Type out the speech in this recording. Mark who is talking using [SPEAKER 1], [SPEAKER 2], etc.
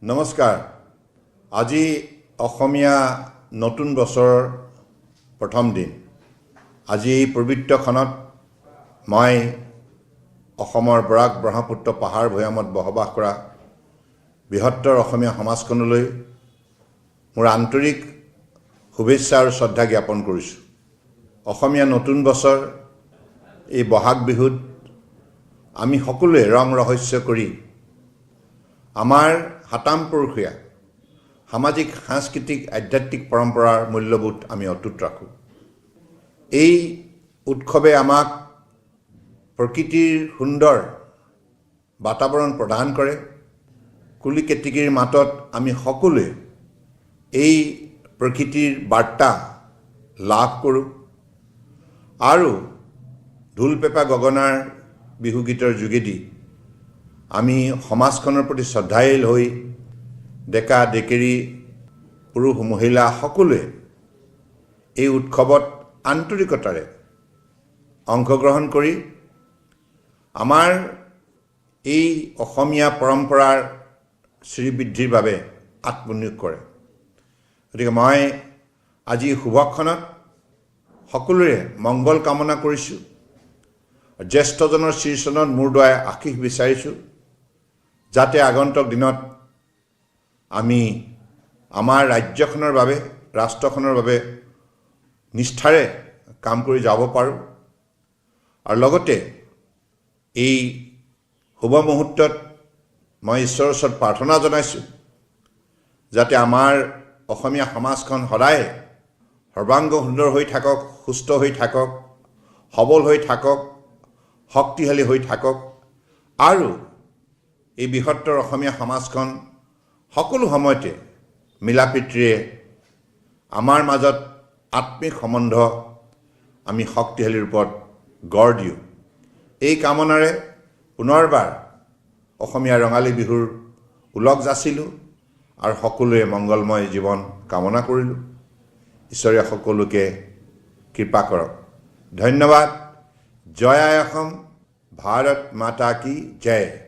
[SPEAKER 1] নমস্কাৰ। আজি অসমীয়া নতুন বছৰৰ প্ৰথম দিন। আজি এই পবিত্ৰ ক্ষণত মই অসমৰ বৰাক ব্ৰহ্মপুত্ৰ পাহাৰ ভৈয়ামত বসবাস কৰা বৃহত্তৰ অসমীয়া সমাজখনলৈ মোৰ আন্তৰিক শুভেচ্ছা আৰু শ্ৰদ্ধা জ্ঞাপন কৰিছোঁ। অসমীয়া নতুন বছৰ এই বহাগ বিহুত আমি সকলোৱে ৰং ৰহস্য কৰি আমাৰ হাতামপুৰুষীয়া সামাজিক সাংস্কৃতিক আধ্যাত্মিক পৰম্পৰাৰ মূল্যবোধ আমি অটুট ৰাখোঁ। এই উৎসৱে আমাক প্ৰকৃতিৰ সুন্দৰ বাতাবৰণ প্ৰদান কৰে। কুলি কেতেকীৰ মাতত আমি সকলোৱে এই প্ৰকৃতিৰ বাৰ্তা লাভ কৰোঁ আৰু ঢোল পেঁপা গগনাৰ বিহুগীতৰ যোগেদি আমি সমাজখনৰ প্ৰতি শ্ৰদ্ধাশীল হৈ ডেকা ডেকেৰী পুৰুষ মহিলা সকলোৱে এই উৎসৱত আন্তৰিকতাৰে অংশগ্ৰহণ কৰি আমাৰ এই অসমীয়া পৰম্পৰাৰ শ্ৰীবৃদ্ধিৰ বাবে আত্মনিয়োগ কৰে। গতিকে মই আজি শুভক্ষণত সকলোৰে মংগল কামনা কৰিছোঁ। জ্যেষ্ঠজনৰ শ্ৰীচৰণত মূৰ দোৱাই আশীষ বিচাৰিছোঁ, যাতে আগন্তুক দিনত আমি আমাৰ ৰাজ্যখনৰ বাবে ৰাষ্ট্ৰখনৰ বাবে নিষ্ঠাৰে কাম কৰি যাব পাৰোঁ। আৰু লগতে এই শুভ মুহূৰ্তত মই ঈশ্বৰৰ ওচৰত প্ৰাৰ্থনা জনাইছোঁ, যাতে আমাৰ অসমীয়া সমাজখন সদায় সৰ্বাংগ সুন্দৰ হৈ থাকক, সুস্থ হৈ থাকক, সবল হৈ থাকক, শক্তিশালী হৈ থাকক আৰু এই বৃহত্তৰ অসমীয়া সমাজখন সকলো সময়তে মিলাপ্ৰীতিৰে আমাৰ মাজত আত্মিক সম্বন্ধ আমি শক্তিশালী ৰূপত গঢ় দিওঁ। এই কামনাৰে পুনৰবাৰ অসমীয়া ৰঙালী বিহুৰ ওলগ যাচিলোঁ আৰু সকলোৱে মংগলময় জীৱন কামনা কৰিলোঁ। ঈশ্বৰে সকলোকে কৃপা কৰক। ধন্যবাদ। জয় আই অসম। ভাৰত মাতা কি জয়।